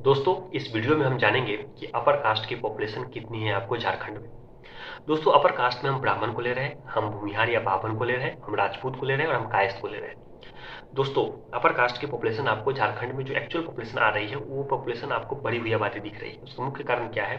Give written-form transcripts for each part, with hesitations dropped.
दोस्तों इस वीडियो में हम जानेंगे कि अपर कास्ट की पॉपुलेशन कितनी है आपको झारखंड में। दोस्तों अपर कास्ट में हम ब्राह्मण को ले रहे हैं, हम भूमिहार या बाभन को ले रहे हैं, हम राजपूत को ले रहे हैं और हम कायस्थ को ले रहे हैं। दोस्तों अपर कास्ट की पॉपुलेशन आपको झारखंड में जो एक्चुअल पॉपुलेशन आ रही है वो पॉपुलेशन आपको बढ़ी हुई आबादी दिख रही है। उसका मुख्य कारण क्या है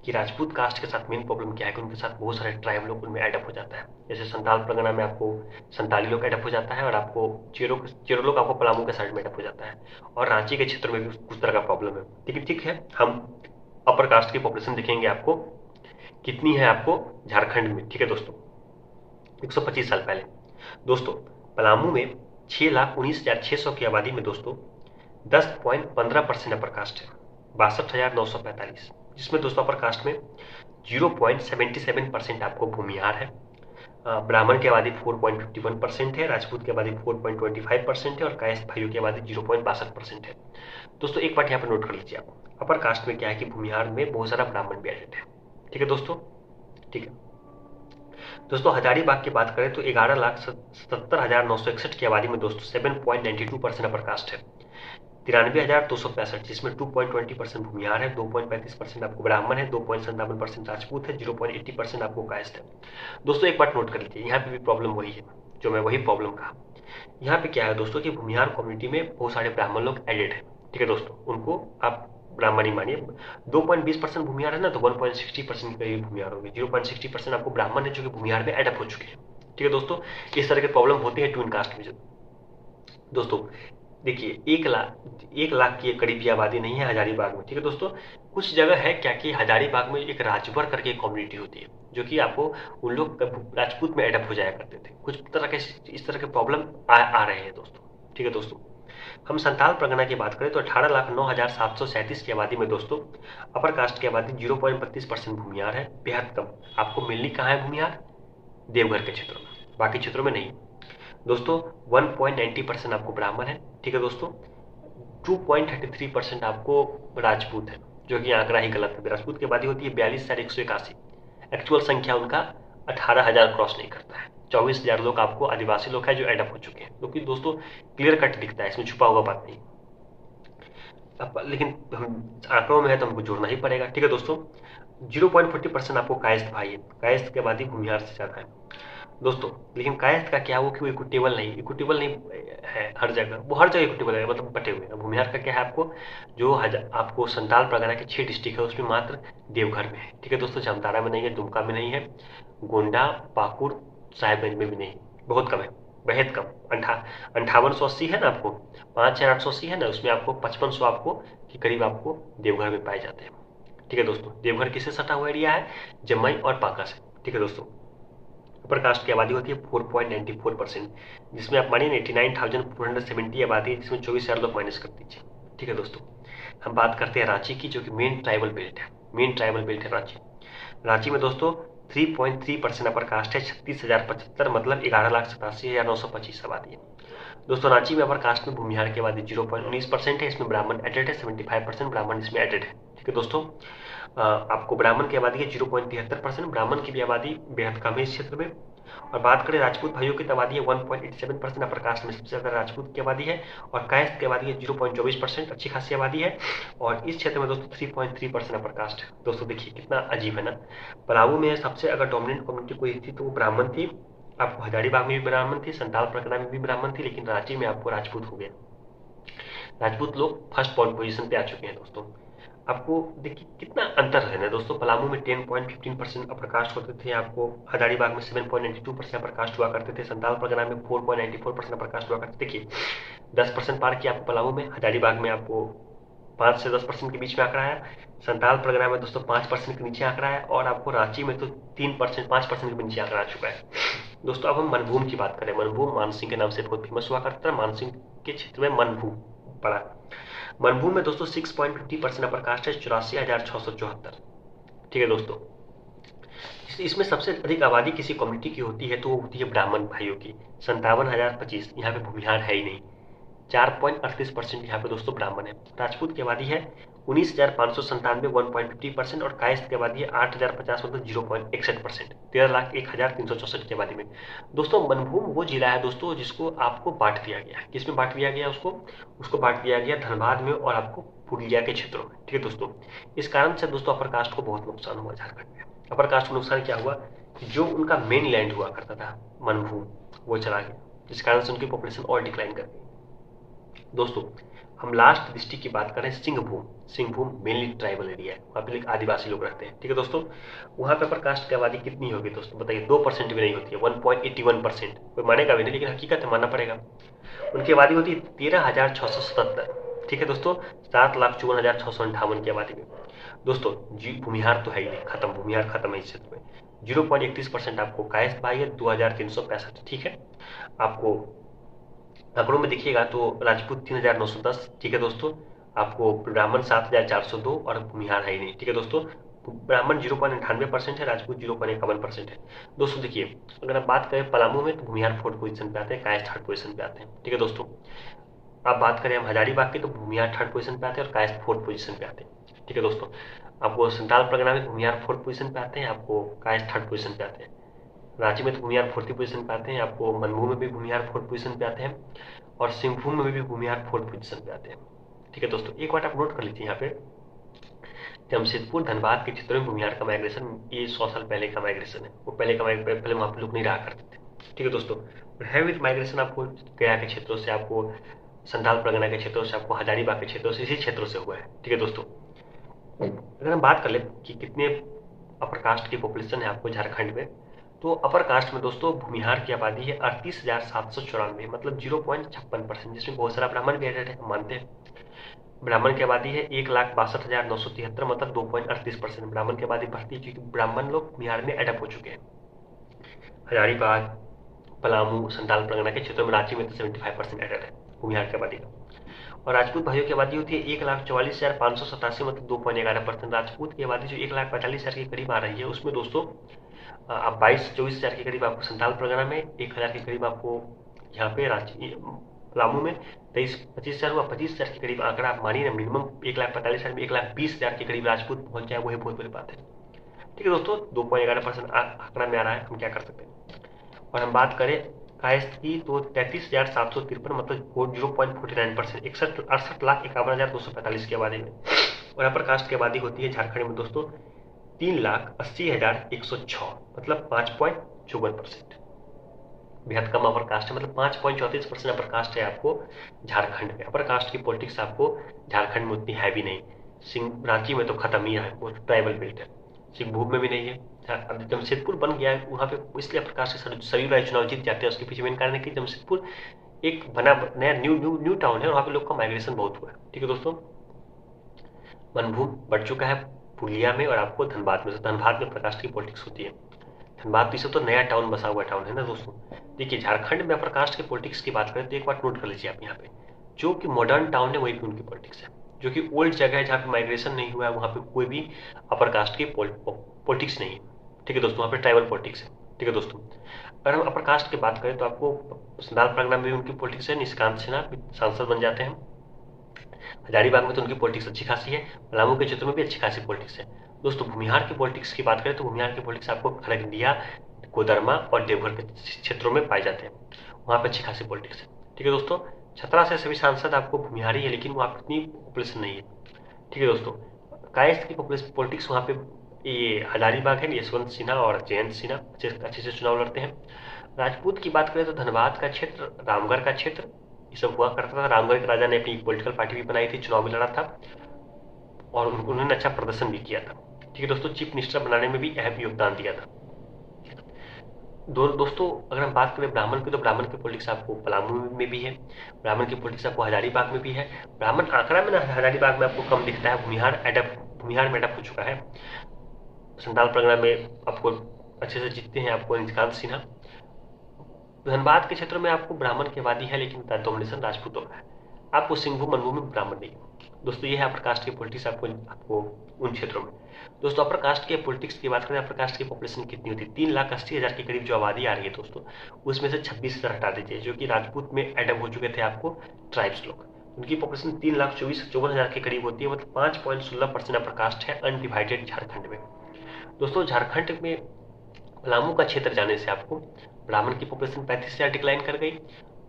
कि राजपूत कास्ट के साथ मेन प्रॉब्लम क्या है कि उनके साथ बहुत सारे ट्राइब लोग उनमें एडअप हो जाता है। जैसे संताल परगना में आपको संताली लोग एडअप हो जाता है और आपको चेरो लोग आपको पलामू के साइड में एडअप हो जाता है और रांची के क्षेत्र में भी कुछ तरह का प्रॉब्लम है। लेकिन ठीक है, हम अपर कास्ट की पॉपुलेशन देखेंगे आपको कितनी है आपको झारखंड में। ठीक है दोस्तों, 125 साल पहले दोस्तों पलामू में 6,19,600 की आबादी में दोस्तों 10.15% अपर कास्ट है, 62,945, जिसमें दोस्तों अपर कास्ट में 0.77% आपको भूमिहार है, ब्राह्मण की आबादी 4.51% है, राजपूत की आबादी 4.25% है और कायस्थ भाइयों की आबादी 0.62% है। दोस्तों एक बात यहाँ पर नोट कर लीजिए, आप अपर कास्ट में क्या है कि भूमिहार में बहुत सारा ब्राह्मण भी एडेड है। ठीक है दोस्तों, ठीक है दोस्तों हजारीबाग की बात करें तो 11,77,961 की आबादी में दोस्तों 7.92% अपर कास्ट है, 93,265 जिसमें 2.20% भूमिहार है, 2.35% आपको ब्राह्मण है, 2.57% राजपूत है, 0.80% आपको कायस्थ है। दोस्तों एक बात नोट कर लीजिए, यहाँ पे भी प्रॉब्लम वही है जो मैं वही प्रॉब्लम कहा। यहाँ पे क्या है दोस्तों कि भूमिहार कम्युनिटी में बहुत सारे ब्राह्मण लोग एडेड है। ठीक है दोस्तों, उनको आप ब्राह्मण ही मानिए। 2.20% भूमिहार है ना, तो 1.60% के भूमिहार होंगे, 0.60% आपको ब्राह्मण है जो कि भूमिहार में एडअप हो चुके हैं। ठीक है दोस्तों, इस तरह के प्रॉब्लम होते हैं ट्विन कास्ट में। दोस्तों देखिए 1 लाख की करीब की आबादी नहीं है हजारीबाग में। ठीक है दोस्तों, कुछ जगह है क्या कि हजारीबाग में एक राजभर करके एक कम्युनिटी होती है जो कि आपको उन लोग राजपूत में एडअप हो जाया करते थे। कुछ तरह के इस तरह के प्रॉब्लम आ रहे हैं दोस्तों। ठीक है दोस्तों, हम संताल परगना की बात करें तो 18,09,737 की आबादी में दोस्तों अपर कास्ट की आबादी 0.32% भूमिहार है, बेहद कम। आपको मिलनी कहाँ है भूमिहार? देवघर के क्षेत्रों में, बाकी क्षेत्रों में नहीं। दोस्तों 1.90% आपको ब्राह्मण है। ठीक है दोस्तों, 2.33% आपको राजपूत है, जो कि आंकड़ा ही गलत है। राजपूत की आबादी होती है 42,181, एक्चुअल संख्या उनका 18,000 क्रॉस नहीं करता है। 24,000 लोग आपको आदिवासी लोग हैं जो एडअप हो चुके हैं, क्योंकि दोस्तों क्लियर कट दिखता है, इसमें छुपा हुआ बात नहीं। लेकिन हम आंकड़ों में है तो हमको जोड़ना ही पड़ेगा। ठीक है दोस्तों, 0.40% आपको कायस्थ भाई है, कायस्थ की आबादी भूमिहार से ज्यादा है दोस्तों। लेकिन कायस्थ का क्या हो कि वो इक्विटेबल नहीं है हर जगह, वो हर जगह इक्विटेबल है, मतलब बटे हुए हैं। भूमिहार का क्या है आपको जो आपको संताल परगना के 6 डिस्ट्रिक्ट है उसमें मात्र देवघर में है। ठीक है दोस्तों, जामताड़ा में नहीं है, दुमका में नहीं है, गोंडा, पाकुड़, साहेबगंज में भी नहीं, बहुत कम है, बेहद कम। 5880 है ना आपको, 5,880 है ना, उसमें आपको 5500 आपको के करीब आपको देवघर में पाए जाते हैं। ठीक है दोस्तों, देवघर किससे सटा हुआ एरिया है? जम्मई और बांका से। ठीक है दोस्तों, अपर कास्ट की आबादी होती है 4.94%, जिसमें आप मानिए 89,470 आबादी है, जिसमें 24,000 लोग माइनस कर दीजिए। ठीक है दोस्तों, हम बात करते हैं रांची की, जो कि मेन ट्राइबल बेल्ट है, मेन ट्राइबल बेल्ट है रांची। रांची में दोस्तों 3.3% अपर कास्ट है, 36,075 मतलब 11,87,925 आबादी है। दोस्तों रांची में अपर कास्ट में भूमिहार की आबादी 0.19% है, इसमें ब्राह्मण एडेड है, 75% ब्राह्मण इसमें एडेड है। ठीक है दोस्तों, आपको ब्राह्मण की आबादी है 0.73%, ब्राह्मण की भी आबादी बेहद कम है इस क्षेत्र में। और बात करें राजपूत भाइयों की आबादी है 1.87%, अपर कास्ट में सबसे ज्यादा राजपूत की आबादी है, और कायस्थ की आबादी है 0.24%, अच्छी खासी आबादी है। और इस क्षेत्र में दोस्तों 3.3% अपर कास्ट है। दोस्तों देखिए कितना अजीब है ना, पलामू में सबसे अगर डोमिनेंट कम्युनिटी कोई थी तो वो ब्राह्मण थी। आपको हजारीबाग में भी ब्राह्मण थी, संताल परगना में भी ब्राह्मण थी, लेकिन रांची में आपको राजपूत हो गया। राजपूत लोग फर्स्ट पोजीशन पे आ चुके हैं दोस्तों। आपको देखिए कितना अंतर है ना दोस्तों, पलामू में 10.15% अपर कास्ट होते थे, आपको हजारीबाग में 7.92% अपर कास्ट हुआ करते थे, संताल परगना में 4.94% अपर कास्ट हुआ करते। देखिए 10% पार किया आपको पलामू में, हजारीबाग में आपको 5 से 10% के बीच में आंकड़ा है, संताल परगना में दोस्तों 5% के नीचे आंकड़ा है, और आपको रांची में तो 3%, 5% के नीचे आंकड़ा आ चुका है दोस्तों। अब हम मनभूम की बात करें, मनभूम मानसिंह के नाम से बहुत फेमस हुआ करता है, मानसिंह के क्षेत्र में मनभूम पड़ा। मनभूम में दोस्तों 6.50% अपर कास्ट है, 84,674। ठीक है दोस्तों, इसमें सबसे अधिक आबादी किसी कम्युनिटी की होती है तो वो होती है ब्राह्मण भाइयों की, 57,025। यहाँ पे भूमिहार है ही नहीं, 4.38% यहाँ पे दोस्तों ब्राह्मण है। राजपूत की आबादी है 19,597 1.50% और कायस्थ की आबादी है 8,050 मतलब 0.61%, 13,01,364 की आबादी में। दोस्तों मनभूम वो जिला है दोस्तों जिसको आपको बांट दिया गया है। किसमें बांट दिया गया उसको बांट दिया गया धनबाद में और आपको पुरुलिया के क्षेत्रों में। ठीक है दोस्तों, इस कारण से दोस्तों अपर कास्ट को बहुत नुकसान हुआ झारखंड में। अपर कास्ट को नुकसान क्या हुआ कि जो उनका मेन लैंड हुआ करता था मनभूम वो चला गया, जिस कारण से उनकी पॉपुलेशन और डिक्लाइन कर गई। दोस्तों हम लास्ट डिस्ट्रिक्ट की बात करें Singhbhum. Singhbhum mainly tribal area है, वहाँ पे आदिवासी लोग रहते हैं। ठीक है दोस्तों, वहाँ पे अपर कास्ट की आबादी कितनी होगी दोस्तों बताइए? 2% भी नहीं होती है, 1.81%। कोई मानेगा भी नहीं लेकिन हकीकत है, मानना पड़ेगा। उनकी आबादी होती है 13,677। ठीक है दोस्तों, 7,54,658 की आबादी में। दोस्तों जी भूमिहार तो है ही नहीं, खत्म, भूमिहार खत्म है इस क्षेत्र में। 0.31% आपको कायस्थ भाई है, 2,365। ठीक है, आपको आंकड़ों में देखिएगा तो राजपूत 3,910। ठीक है दोस्तों, आपको ब्राह्मण 7,402 और भूमिहार है ही नहीं। ठीक है दोस्तों, ब्राह्मण 0.98% है, राजपूत 0.51% है। दोस्तों देखिए, अगर आप बात करें पलामू में तो भूमिहार 4th पोजीशन पे आते हैं, कायस्थ 3rd पोजीशन पे आते हैं। ठीक है दोस्तों, आप बात करें हम हजारीबाग की तो भूमिहार 3rd पोजीशन पे आते हैं और कायस्थ 4th पोजीशन पे आते हैं। ठीक है दोस्तों, आपको संताल परगना में भूमिहार 4th पोजीशन पे आते हैं, आपको कायस्थ 3rd पोजीशन पे आते हैं। रांची में तो भूमिहार 4th पोजीशन पे आते हैं, आपको मनभू में भी भूमिहार 4th पोजीशन पे आते हैं और सिंहभूम में भी भूमिहार 4th पोजीशन पे आते हैं। ठीक है दोस्तों, एक बात आप नोट कर लीजिए यहाँ पे, जमशेदपुर धनबाद के क्षेत्र में भूमिहार का माइग्रेशन ये 100 साल पहले का माइग्रेशन है। वो पहले वहाँ पे लोग नहीं रहा करते थे। ठीक है दोस्तों, हैवी माइग्रेशन आपको गया के क्षेत्रों से, आपको संथाल परगना के क्षेत्रों से, आपको हजारीबाग के क्षेत्रों से, इसी क्षेत्रों से हुआ है। ठीक है दोस्तों, अगर हम बात कर ले कि कितने अपर कास्ट की पॉपुलेशन है आपको झारखंड में, तो अपर कास्ट में दोस्तों भूमिहार की आबादी है 38,794 मतलब 0.56%, जिसमें बहुत सारा ब्राह्मण भी एडेड है, हम मानते हैं। ब्राह्मण की आबादी है 1,62,973 मतलब 2.38%। ब्राह्मण की आबादी बढ़ती है क्योंकि ब्राह्मण लोग बिहार में एडप हो चुके हैं। हजारीबाग, पलामू, संताल परगना के क्षेत्रों में, रांची में तो 75% एडेड है भूमिहार की आबादी का। और राजपूत भाइयों की आबादी होती है 1,44,587 मतलब 2.11%। राजपूत की आबादी जो 1,45,000 के करीब आ रही है, उसमें दोस्तों आप 22-24 हज़ार के करीब आपको संताल परगना में, 1,000 के करीब आपको यहाँ पे रांची पलामू में, 23-25 हज़ार हुआ, 25 हज़ार के करीब आंकड़ा आप मानिए ना, मिनिमम 1,45,000 में 1,20,000 के करीब राजपूत पहुंच जाए, वही बहुत बड़ी बात है। ठीक है दोस्तों, 2.11% आंकड़ा में आ रहा है, हम क्या कर सकते हैं। और हम बात करें कायस्थ की तो 33,753 मतलब 0.49%, 68,51,245 की आबादी में। और यहाँ पर कास्ट की आबादी होती है झारखंड में दोस्तों 3,80,106 मतलब 5.54%। बेहद कम अपर कास्ट है, मतलब 5.34% अपर कास्ट है आपको झारखंड में। अपर कास्ट की पॉलिटिक्स आपको झारखंड में उतनी है भी नहीं। सिंह रांची में तो खत्म ही है, वो ट्राइबल बेल्ट है। सिंहभूम में भी नहीं है। अब जमशेदपुर बन गया है, वहाँ पे इसलिए अपर कास्ट के सरयू राय चुनाव जीत जाते हैं। उसके पीछे मेन कारण है कि जमशेदपुर एक बना नया न्यू टाउन है और वहाँ पे लोग का माइग्रेशन बहुत हुआ है। ठीक है दोस्तों, मनभूम बढ़ चुका है पुरुलिया में और आपको धनबाद में। धनबाद में प्रकाश की पॉलिटिक्स होती है। धनबाद पीछे तो नया टाउन बसा हुआ टाउन है ना दोस्तों। देखिए झारखंड में प्रकाश की पॉलिटिक्स की बात करें तो एक बात नोट कर लीजिए आप यहाँ पे, जो कि मॉडर्न टाउन है वहीं पे उनकी पॉलिटिक्स है। जो कि ओल्ड जगह है जहाँ पे माइग्रेशन नहीं हुआ है, वहाँ पे कोई भी अपर कास्ट की पॉलिटिक्स नहीं है। ठीक है दोस्तों, वहाँ पे ट्राइबल पॉलिटिक्स है। ठीक है दोस्तों, अगर हम अपर कास्ट की बात करें तो आपको संथाल परगना में भी उनकी पॉलिटिक्स है, निशिकांत सिन्हा सांसद बन जाते हैं। हजारीबाग में तो उनकी पॉलिटिक्स अच्छी खासी है, पलामू के क्षेत्र में भी अच्छी खासी पॉलिटिक्स है। दोस्तों भूमिहार की पॉलिटिक्स की बात करें तो भूमिहार की पॉलिटिक्स आपको खगड़िया, कोडरमा और देवघर के क्षेत्रों में पाए जाते हैं, वहाँ पे अच्छी खासी पॉलिटिक्स है। ठीक है दोस्तों, छतरा से सभी सांसद आपको भूमिहारी है, लेकिन वहाँ पर इतनी पॉपुलेशन नहीं है। ठीक है दोस्तों, कायस्थ की पॉलिटिक्स वहाँ पे ये हजारीबाग है, यशवंत सिन्हा और जयंत सिन्हा अच्छे से चुनाव लड़ते हैं। राजपूत की बात करें तो धनबाद का क्षेत्र, रामगढ़ का क्षेत्र, ये सब हुआ करता था। रामगढ़ के राजा ने अपनी पॉलिटिकल पार्टी भी बनाई थी, चुनाव भी लड़ा था और उन्होंने अच्छा प्रदर्शन भी किया था। ठीक है दोस्तों, चीफ मिनिस्टर बनाने में भी अहम योगदान दिया था। दोस्तों अगर हम बात करें ब्राह्मण की तो ब्राह्मण की पॉलिटिक्स आपको पलामू में भी है, ब्राह्मण की पॉलिटिक्स आपको हजारीबाग में भी है। ब्राह्मण आंकड़ा में ना हजारीबाग में आपको कम दिखता है, भूमिहार में एडप हो चुका है। संथाल परगना में आपको अच्छे से जीतते हैं आपको निशिकांत सिन्हा। धनबाद के क्षेत्र में आपको ब्राह्मण की आबादी है, लेकिन डोमिनेशन राजपूतों का है। आपको सिंहभूम मनभूम में ब्राह्मण नहीं। दोस्तों ये है अपर कास्ट की पॉलिटिक्स आपको उन क्षेत्रों में। दोस्तों अपर कास्ट के पॉलिटिक्स की बात करें, अपर कास्ट की पॉपुलेशन कितनी होती है? 3,80,000 के करीब जो आबादी आ रही है दोस्तों, उसमें से 26,000 हटा दीजिए जो कि राजपूत में एडप हो चुके थे आपको ट्राइब्स लोग। उनकी पॉपुलेशन 3,24,54,000 के करीब होती है, मतलब 5.16% अपर कास्ट है अनडिवाइडेड झारखंड में। दोस्तों झारखंड में पलामू का क्षेत्र जाने से आपको ब्राह्मण की पॉपुलेशन 35,000 डिक्लाइन कर गई,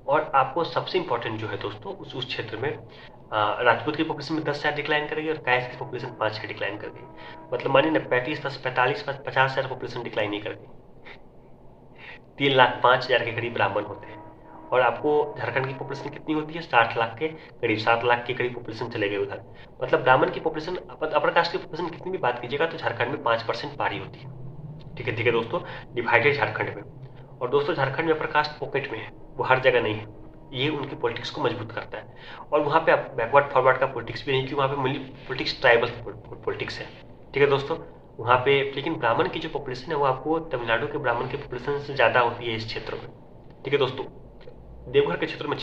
और आपको सबसे इंपॉर्टेंट जो है दोस्तों उस क्षेत्र में राजपूत की पॉपुलेशन में 10,000 डिक्लाइन कर गई और कायस्थ की पॉपुलेशन 5,000 डिक्लाइन कर गई। मतलब मानिए ना 35, 10, 45, 50,000 पॉपुलेशन डिक्लाइन नहीं कर गई। 3,05,000 के करीब ब्राह्मण होते हैं, और आपको झारखंड की पॉपुलेशन कितनी होती है? 60 लाख के करीब, 7 लाख के करीब पॉपुलेशन चले गए उधर। मतलब ब्राह्मण की पॉपुलेशन, अपर कास्ट की पॉपुलेशन कितनी भी बात कीजिएगा तो झारखंड में 5% पारी होती है। ठीक है दोस्तों, डिवाइडेड झारखंड में। और दोस्तों झारखंड में अपर कास्ट पॉकेट में है, वो हर जगह नहीं है, ये उनकी पॉलिटिक्स को मजबूत करता है। और वहाँ पे आप बैकवर्ड फॉरवर्ड का पॉलिटिक्स भी नहीं, क्योंकि वहाँ पे मेनली पॉलिटिक्स ट्राइबल पॉलिटिक्स है। ठीक है दोस्तों, वहाँ पे लेकिन ब्राह्मण की जो पॉपुलेशन है वो आपको तमिलनाडु के ब्राह्मण के पॉपुलेशन से ज़्यादा होती है इस क्षेत्र में। ठीक है दोस्तों, देवघर के क्षेत्र में